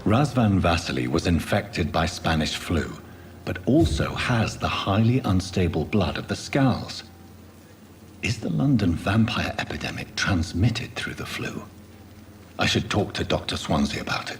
Razvan Vasily was infected by Spanish flu, but also has the highly unstable blood of the skals. Is the London vampire epidemic transmitted through the flu? I should talk to Dr. Swansea about it.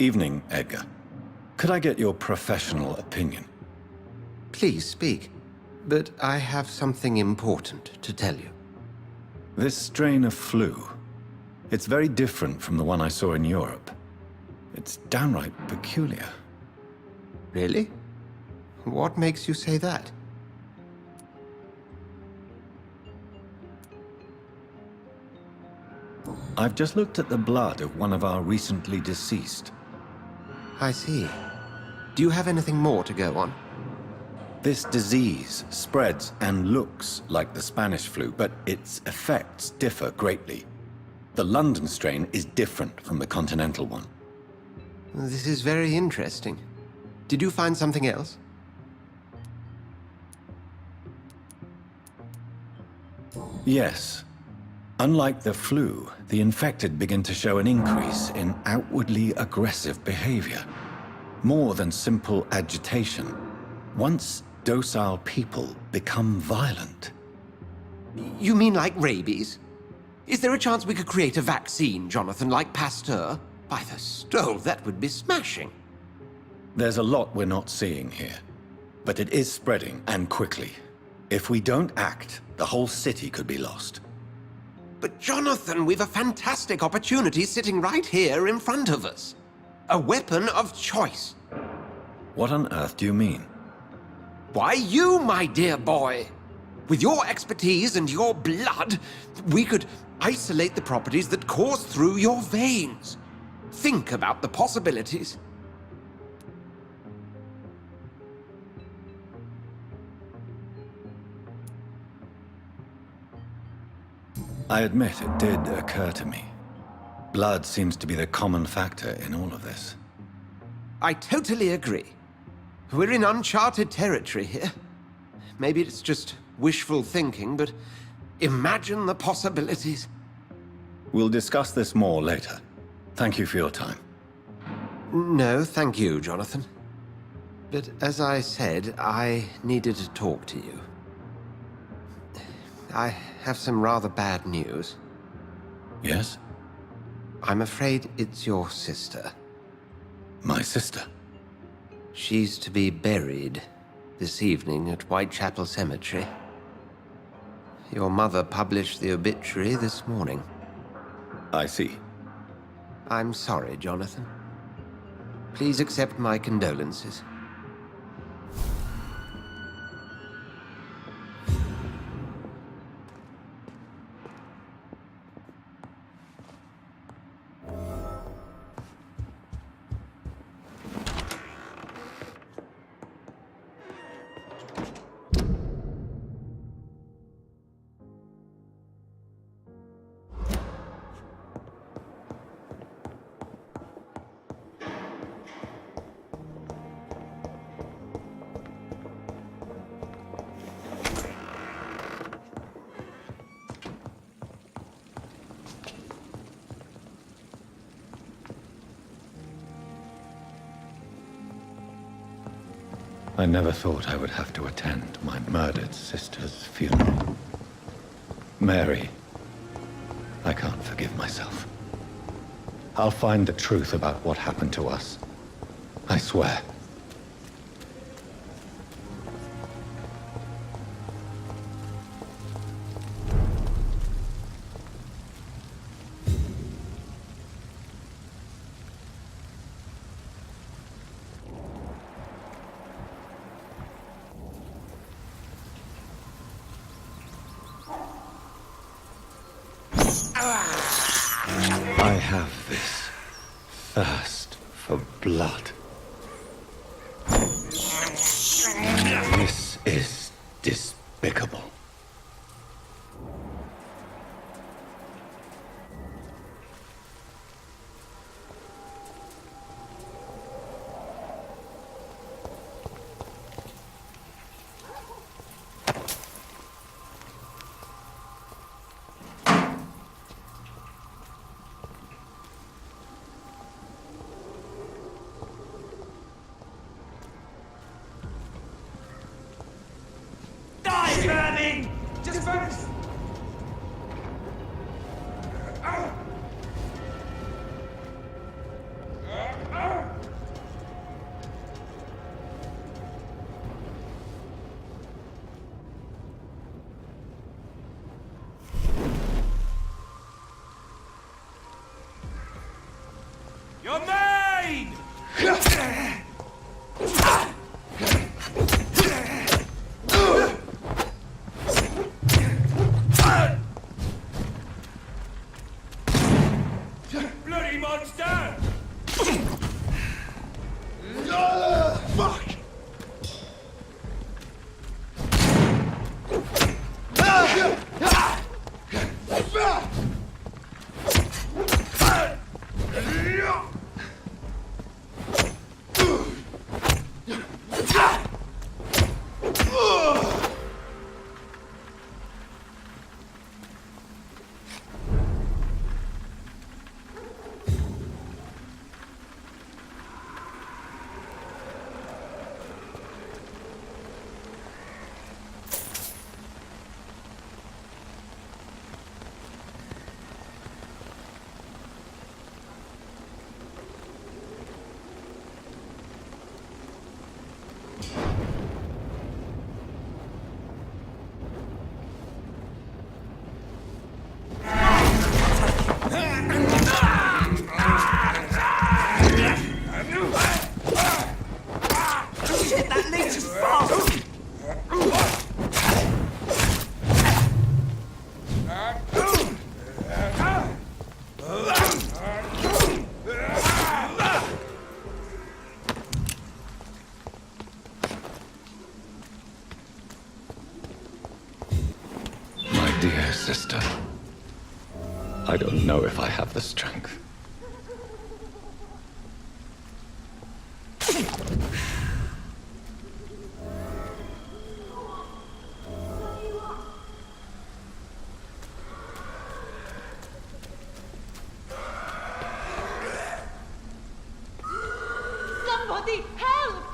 Evening, Edgar. Could I get your professional opinion? Please speak, but I have something important to tell you. This strain of flu, it's very different from the one I saw in Europe. It's downright peculiar. Really? What makes you say that? I've just looked at the blood of one of our recently deceased. I see. Do you have anything more to go on? This disease spreads and looks like the Spanish flu, but its effects differ greatly. The London strain is different from the continental one. This is very interesting. Did you find something else? Yes. Unlike the flu, the infected begin to show an increase in outwardly aggressive behavior. More than simple agitation. Once docile people become violent. You mean like rabies? Is there a chance we could create a vaccine, Jonathan, like Pasteur? By the stove, that would be smashing. There's a lot we're not seeing here. But it is spreading, and quickly. If we don't act, the whole city could be lost. But Jonathan, we've a fantastic opportunity sitting right here in front of us. A weapon of choice. What on earth do you mean? Why, you, my dear boy. With your expertise and your blood, we could isolate the properties that course through your veins. Think about the possibilities. I admit it did occur to me. Blood seems to be the common factor in all of this. I totally agree. We're in uncharted territory here. Maybe it's just wishful thinking, but imagine the possibilities. We'll discuss this more later. Thank you for your time. No, thank you, Jonathan. But as I said, I needed to talk to you. I have some rather bad news. Yes? I'm afraid it's your sister. My sister? She's to be buried this evening at Whitechapel Cemetery. Your mother published the obituary this morning. I see. I'm sorry, Jonathan. Please accept my condolences. I never thought I would have to attend my murdered sister's funeral. Mary, I can't forgive myself. I'll find the truth about what happened to us. I swear. I have this thirst for blood. This is despicable. Your maid! Bloody monster! Fuck! Dear sister, I don't know if I have the strength. Somebody help!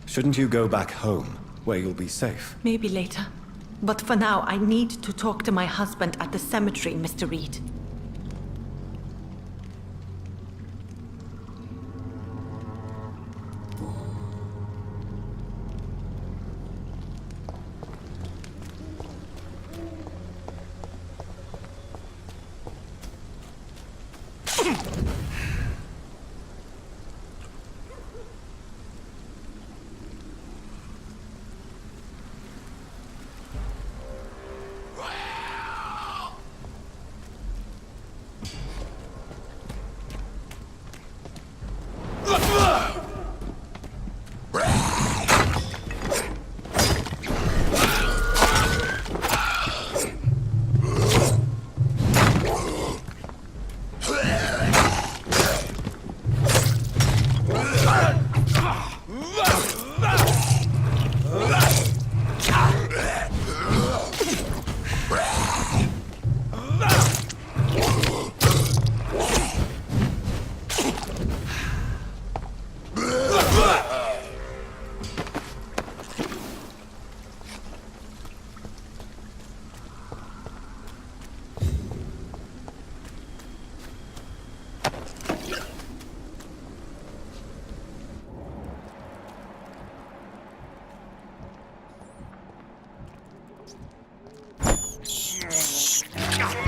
Shouldn't you go back home, where you'll be safe? Maybe later. But for now, I need to talk to my husband at the cemetery, Mr. Reed.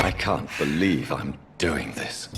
I can't believe I'm doing this.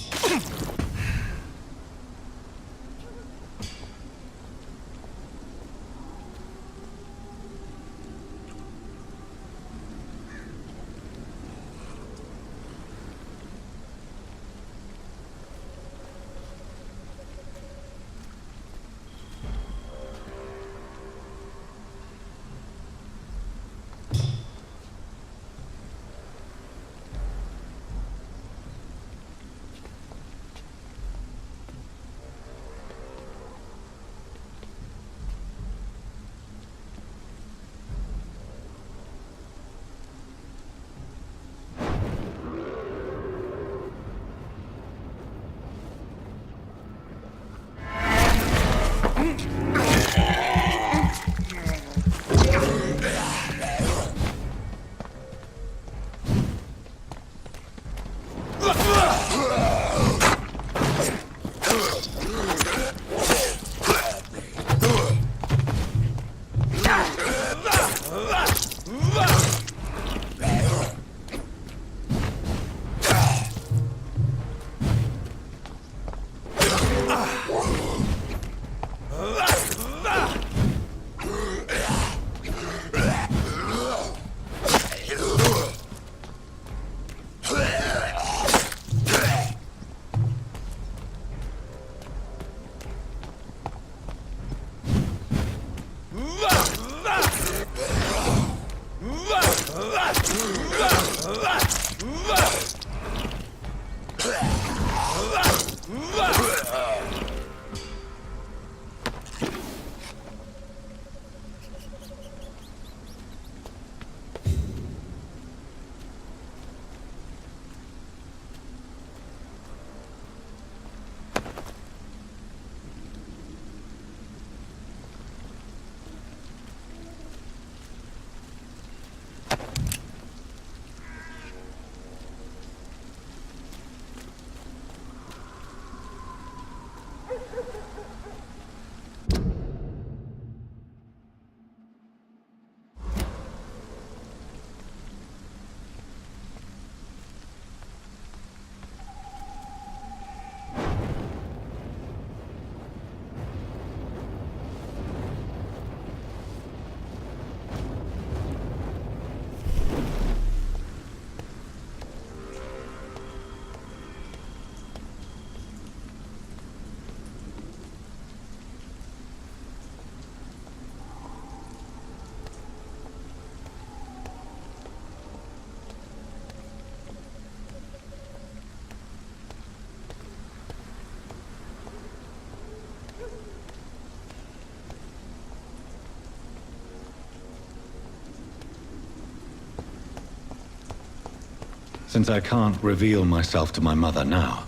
Since I can't reveal myself to my mother now,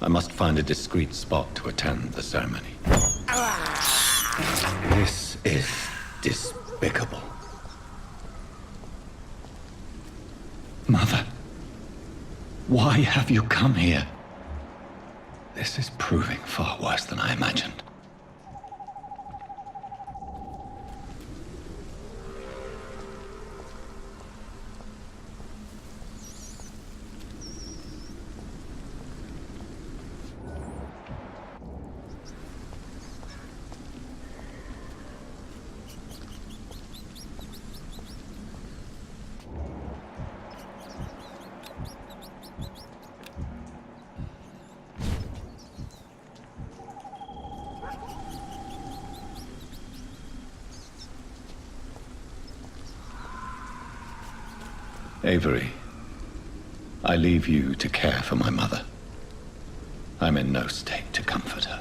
I must find a discreet spot to attend the ceremony. This is despicable. Mother, why have you come here? This is proving far worse than I imagined. Avery, I leave you to care for my mother. I'm in no state to comfort her.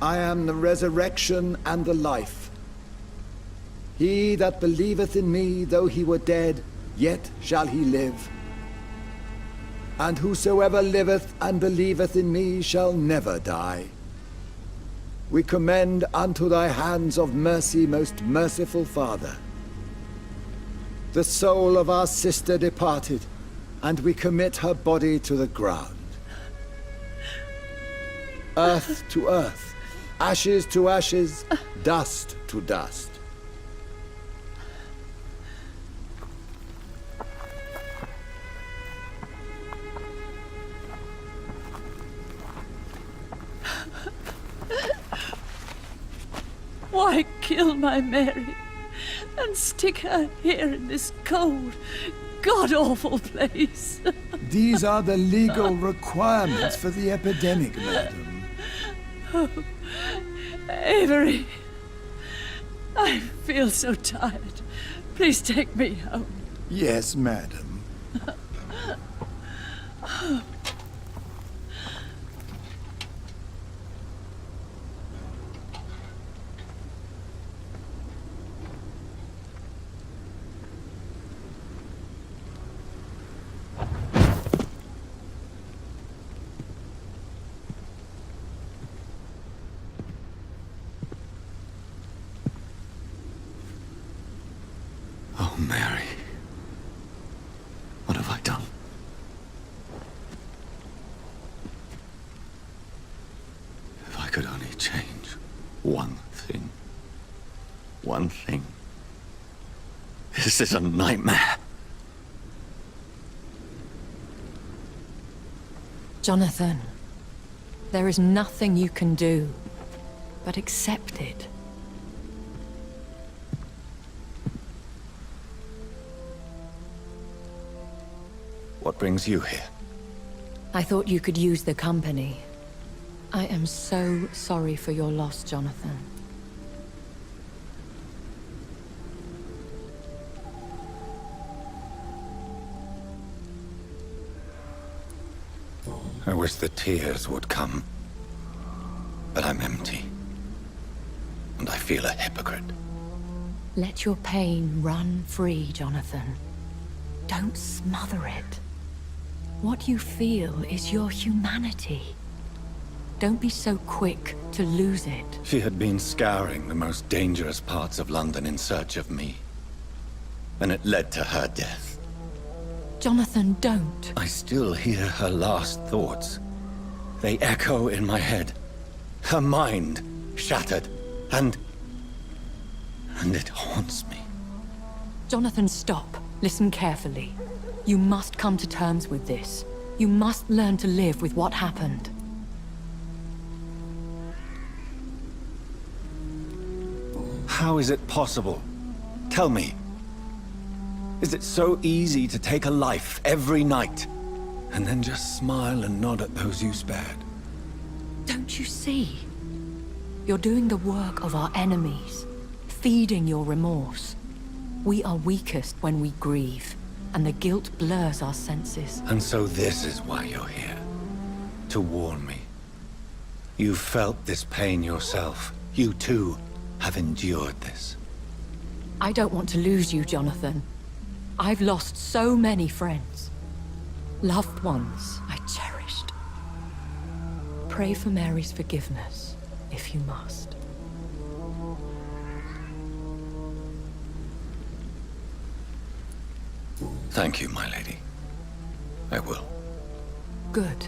I am the resurrection and the life. He that believeth in me, though he were dead, yet shall he live. And whosoever liveth and believeth in me shall never die. We commend unto thy hands of mercy, most merciful Father, the soul of our sister departed, and we commit her body to the ground. Earth to earth, ashes to ashes, dust to dust. Why kill my Mary and stick her here in this cold, god-awful place? These are the legal requirements for the epidemic, madam. Oh, Avery, I feel so tired. Please take me home. Yes, madam. Oh, Mary. What have I done? If I could only change one thing. One thing. This is a nightmare. Jonathan, there is nothing you can do but accept it. What brings you here? I thought you could use the company. I am so sorry for your loss, Jonathan. I wish the tears would come. But I'm empty. And I feel a hypocrite. Let your pain run free, Jonathan. Don't smother it. What you feel is your humanity. Don't be so quick to lose it. She had been scouring the most dangerous parts of London in search of me. And it led to her death. Jonathan, don't. I still hear her last thoughts. They echo in my head. Her mind shattered, and it haunts me. Jonathan, stop. Listen carefully. You must come to terms with this. You must learn to live with what happened. How is it possible? Tell me. Is it so easy to take a life every night, and then just smile and nod at those you spared? Don't you see? You're doing the work of our enemies, feeding your remorse. We are weakest when we grieve, and the guilt blurs our senses. And so this is why you're here. To warn me. You've felt this pain yourself. You too have endured this. I don't want to lose you, Jonathan. I've lost so many friends. Loved ones I cherished. Pray for Mary's forgiveness, if you must. Thank you, my lady. I will. Good.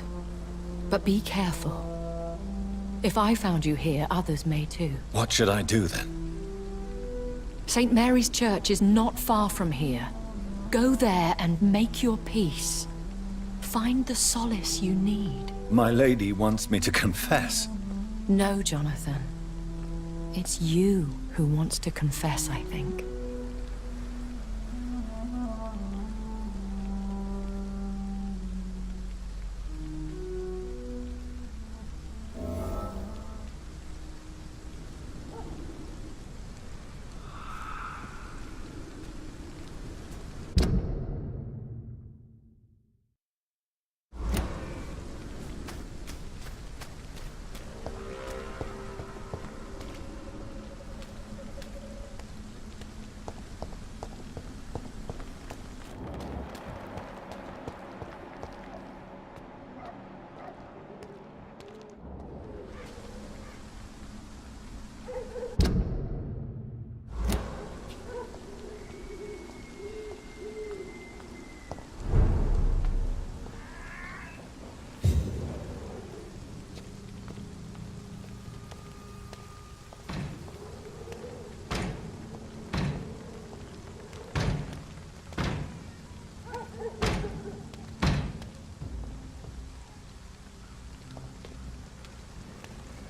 But be careful. If I found you here, others may too. What should I do then? St. Mary's Church is not far from here. Go there and make your peace. Find the solace you need. My lady wants me to confess. No, Jonathan. It's you who wants to confess, I think.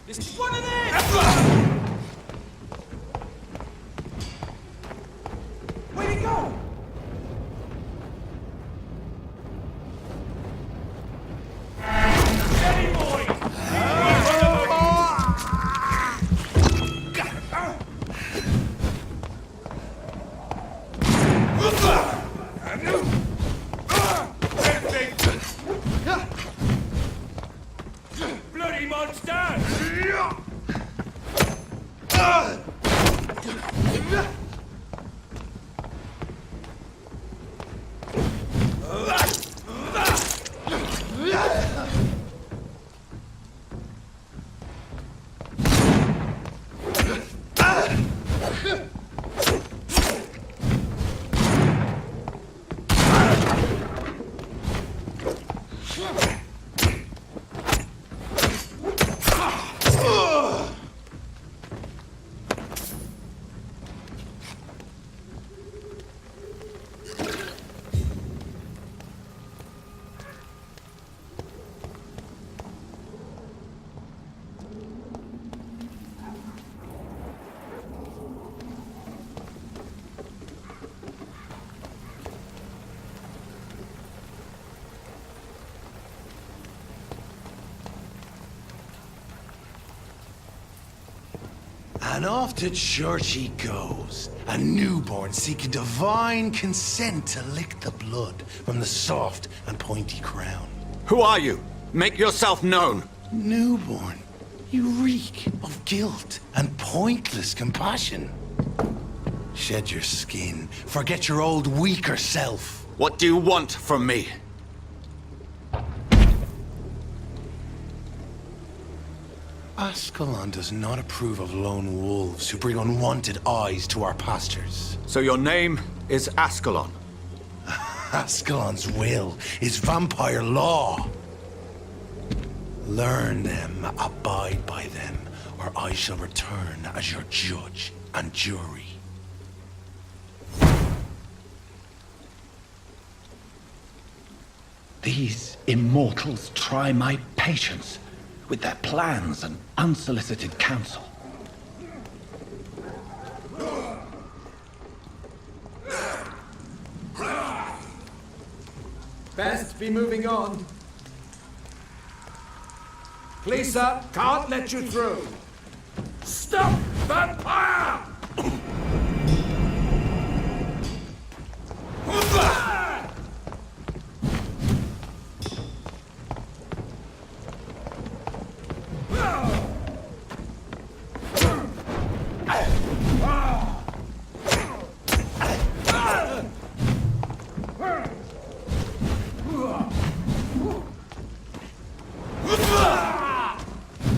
This is one of them! Where'd he go? Steady, boys! Bloody monster! And off to church he goes, a newborn seeking divine consent to lick the blood from the soft and pointy crown. Who are you? Make yourself known. Newborn, you reek of guilt and pointless compassion. Shed your skin, forget your old weaker self. What do you want from me? Ascalon does not approve of lone wolves who bring unwanted eyes to our pastures. So your name is Ascalon? Ascalon's will is vampire law. Learn them, abide by them, or I shall return as your judge and jury. These immortals try my patience with their plans and unsolicited counsel. Best be moving on. Please, sir, can't let you through. Stop, vampire!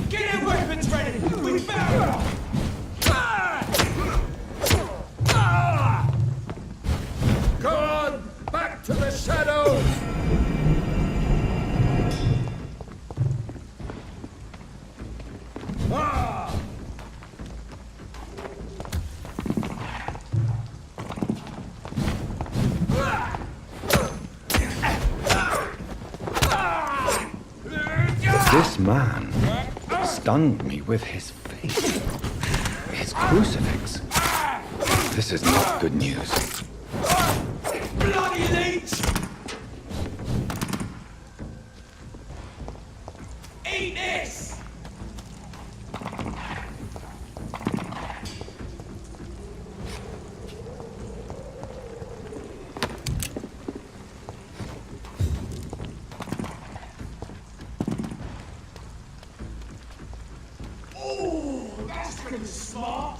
Get your weapons ready! We better! Go on! Back man stunned me with his face. His crucifix. This is not good news. Bloody leech! Eat this! Oh, that's pretty smart.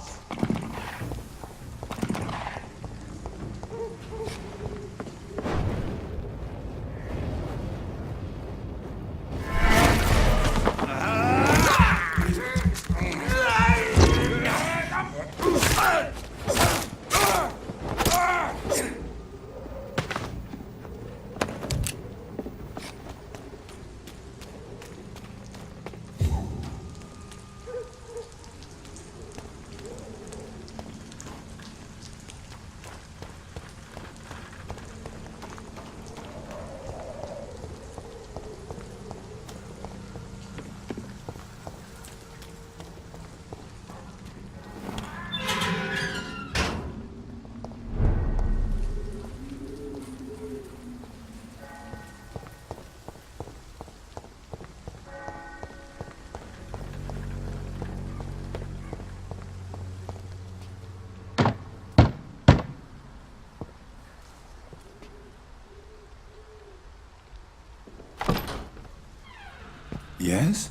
Yes?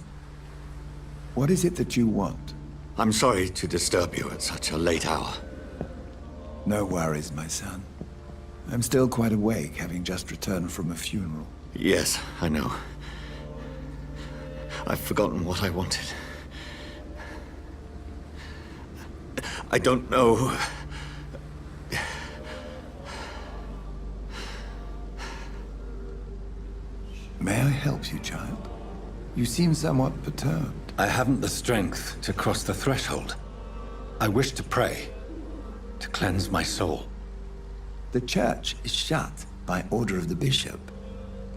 What is it that you want? I'm sorry to disturb you at such a late hour. No worries, my son. I'm still quite awake, having just returned from a funeral. Yes, I know. I've forgotten what I wanted. I don't know. May I help you, child? You seem somewhat perturbed. I haven't the strength to cross the threshold. I wish to pray, to cleanse my soul. The church is shut by order of the bishop.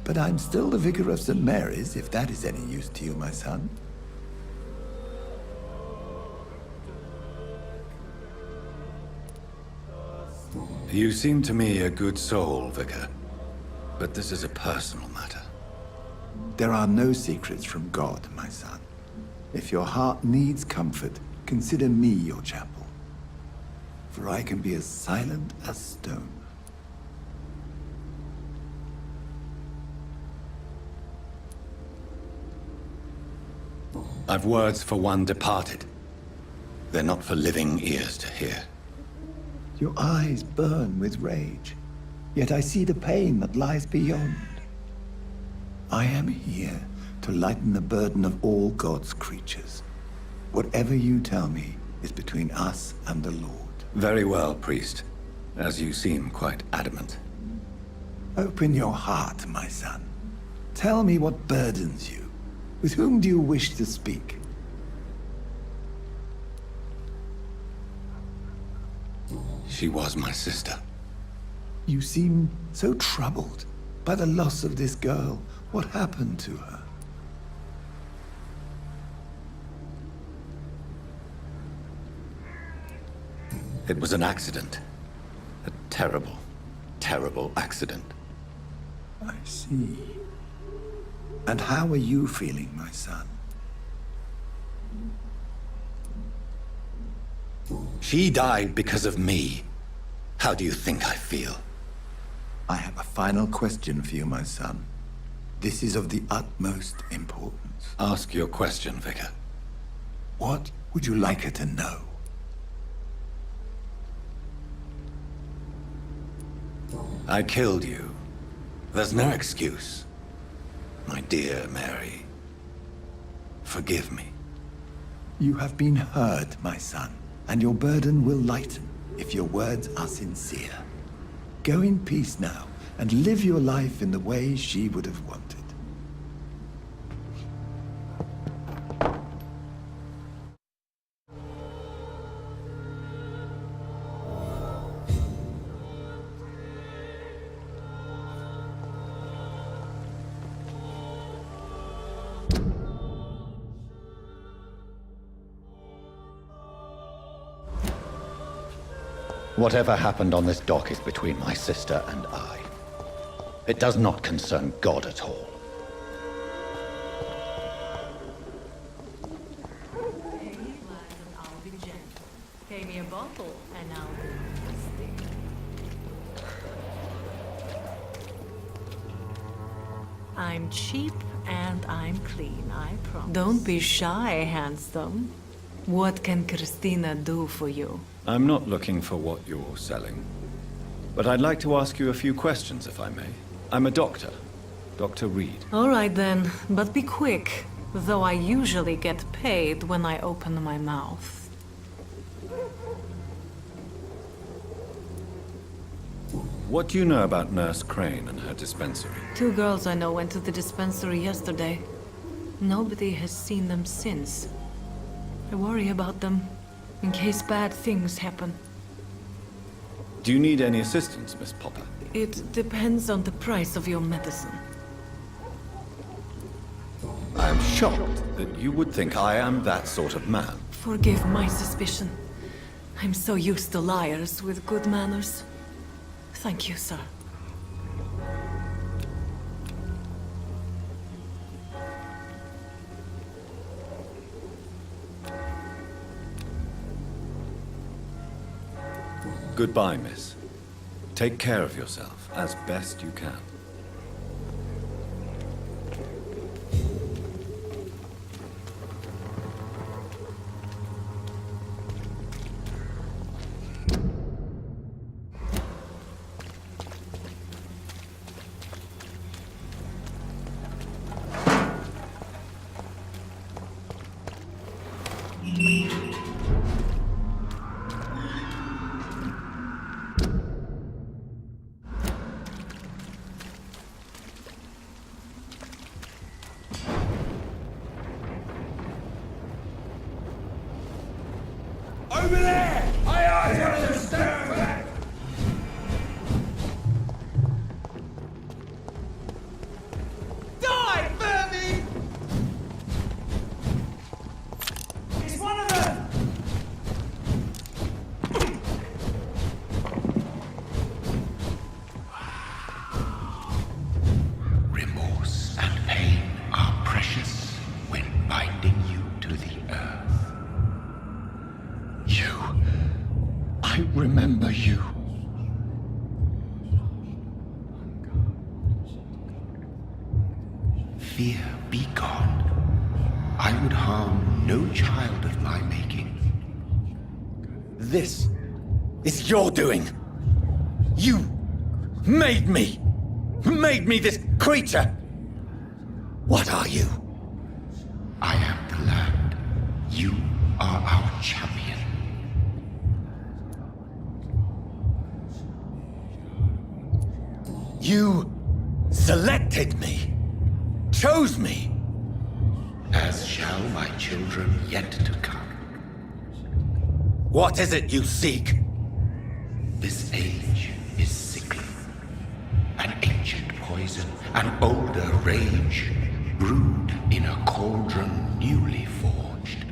But I'm still the vicar of St. Mary's, if that is any use to you, my son. You seem to me a good soul, Vicar. But this is a personal matter. There are no secrets from God, my son. If your heart needs comfort, consider me your chapel. For I can be as silent as stone. I've words for one departed. They're not for living ears to hear. Your eyes burn with rage, yet I see the pain that lies beyond. I am here to lighten the burden of all God's creatures. Whatever you tell me is between us and the Lord. Very well, priest. As you seem quite adamant. Open your heart, my son. Tell me what burdens you. With whom do you wish to speak? She was my sister. You seem so troubled by the loss of this girl. What happened to her? It was an accident. A terrible, terrible accident. I see. And how are you feeling, my son? She died because of me. How do you think I feel? I have a final question for you, my son. This is of the utmost importance. Ask your question, Vicar. What would you like her to know? I killed you. There's no excuse. My dear Mary, forgive me. You have been heard, my son, and your burden will lighten if your words are sincere. Go in peace now, and live your life in the way she would have wanted. Whatever happened on this dock is between my sister and I. It does not concern God at all. Pay me a bottle and I'll be nasty. I'm cheap and I'm clean, I promise. Don't be shy, handsome. What can Christina do for you? I'm not looking for what you're selling. But I'd like to ask you a few questions, if I may. I'm a doctor. Dr. Reed. All right then, but be quick. Though I usually get paid when I open my mouth. What do you know about Nurse Crane and her dispensary? 2 girls I know went to the dispensary yesterday. Nobody has seen them since. I worry about them, in case bad things happen. Do you need any assistance, Miss Popper? It depends on the price of your medicine. I am shocked that you would think I am that sort of man. Forgive my suspicion. I'm so used to liars with good manners. Thank you, sir. Goodbye, miss. Take care of yourself as best you can. Over there! I asked you to stand back! Die, Furby! It's one of them! Remorse and pain are precious when binding you to the earth. I remember you. Fear be gone. I would harm no child of my making. This is your doing. You made me this creature. What are you? I am the land. You are our champion. You selected me, chose me. As shall my children yet to come. What is it you seek? This age is sickly. An ancient poison, an older rage, brewed in a cauldron newly forged.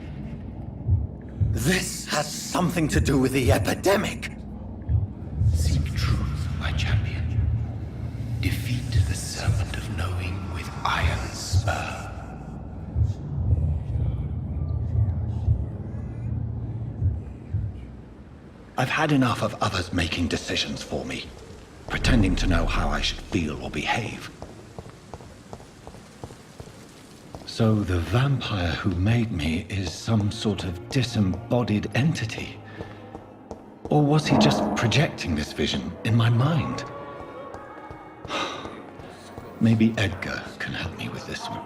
This has something to do with the epidemic. Seek truth, my champion. Defeat the serpent of knowing with iron spur. I've had enough of others making decisions for me, pretending to know how I should feel or behave. So the vampire who made me is some sort of disembodied entity? Or was he just projecting this vision in my mind? Maybe Edgar can help me with this one.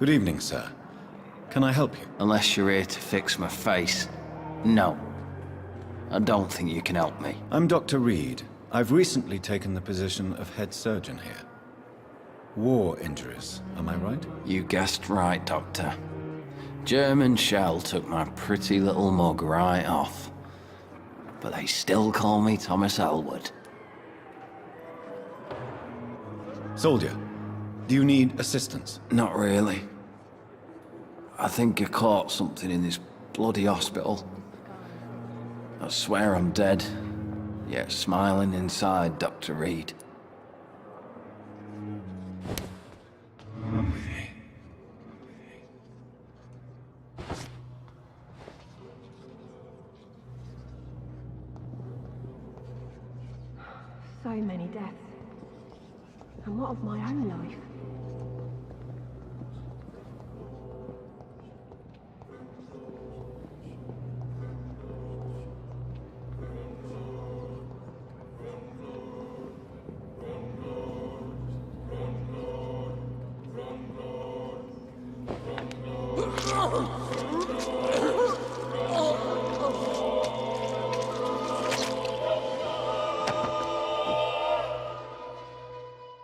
Good evening, sir. Can I help you? Unless you're here to fix my face. No. I don't think you can help me. I'm Dr. Reed. I've recently taken the position of head surgeon here. War injuries, am I right? You guessed right, Doctor. German shell took my pretty little mug right off. But they still call me Thomas Elwood. Soldier, do you need assistance? Not really. I think I caught something in this bloody hospital. I swear I'm dead, yet smiling inside, Dr. Reed. So many deaths. And what of my own life?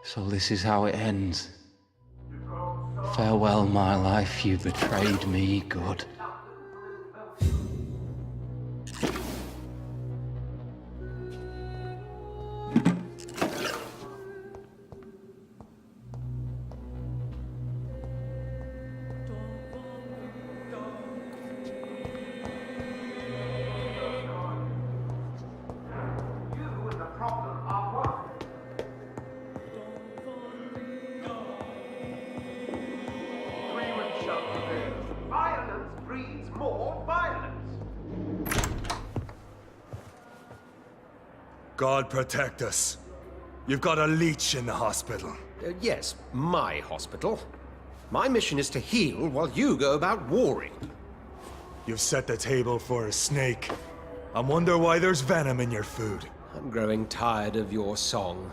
So this is how it ends. Farewell, my life, you betrayed me, good. Violence breeds more violence. God protect us. You've got a leech in the hospital. Yes, my hospital. My mission is to heal while you go about warring. You've set the table for a snake. I wonder why there's venom in your food. I'm growing tired of your song.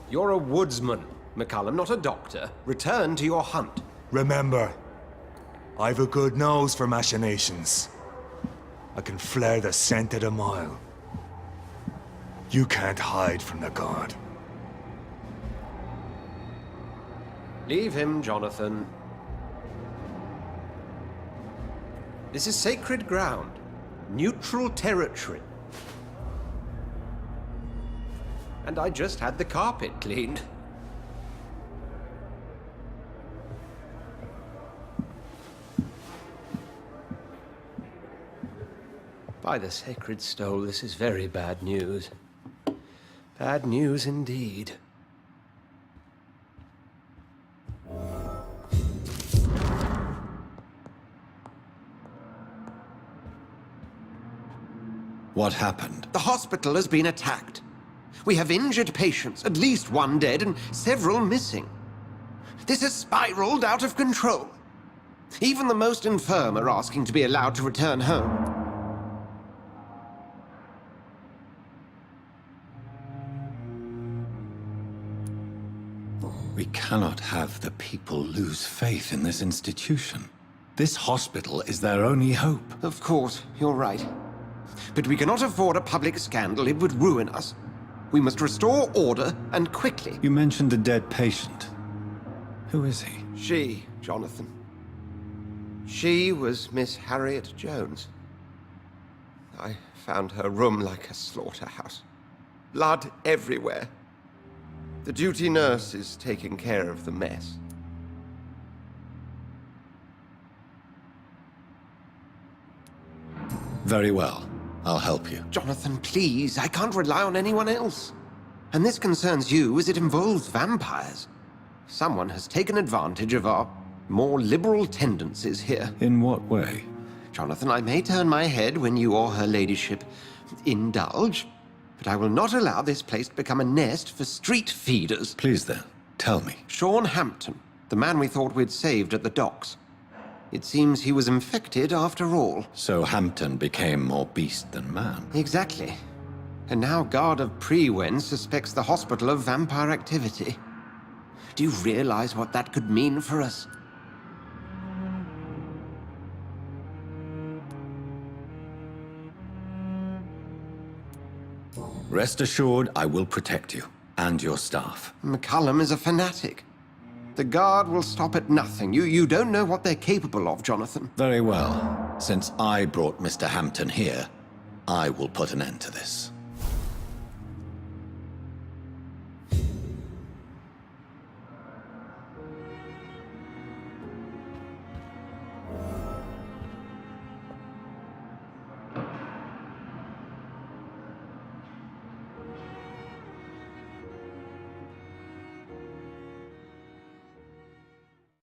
You're a woodsman, McCallum, not a doctor. Return to your hunt. Remember, I've a good nose for machinations. I can flare the scent at a mile. You can't hide from the god. Leave him, Jonathan. This is sacred ground. Neutral territory. And I just had the carpet cleaned. By the sacred stole, this is very bad news. Bad news indeed. What happened? The hospital has been attacked. We have injured patients, at least one dead and several missing. This has spiraled out of control. Even the most infirm are asking to be allowed to return home. We cannot have the people lose faith in this institution. This hospital is their only hope. Of course, you're right. But we cannot afford a public scandal. It would ruin us. We must restore order, and quickly. You mentioned a dead patient. Who is he? She, Jonathan. She was Miss Harriet Jones. I found her room like a slaughterhouse. Blood everywhere. The duty nurse is taking care of the mess. Very well. I'll help you. Jonathan, please. I can't rely on anyone else. And this concerns you as it involves vampires. Someone has taken advantage of our more liberal tendencies here. In what way? Jonathan, I may turn my head when you or her ladyship indulge, but I will not allow this place to become a nest for street feeders. Please then, tell me. Sean Hampton, the man we thought we'd saved at the docks. It seems he was infected after all. So Hampton became more beast than man. Exactly. And now Guard of Prewen suspects the hospital of vampire activity. Do you realize what that could mean for us? Rest assured, I will protect you and your staff. McCullum is a fanatic. The Guard will stop at nothing. You don't know what they're capable of, Jonathan. Very well. Since I brought Mr. Hampton here, I will put an end to this.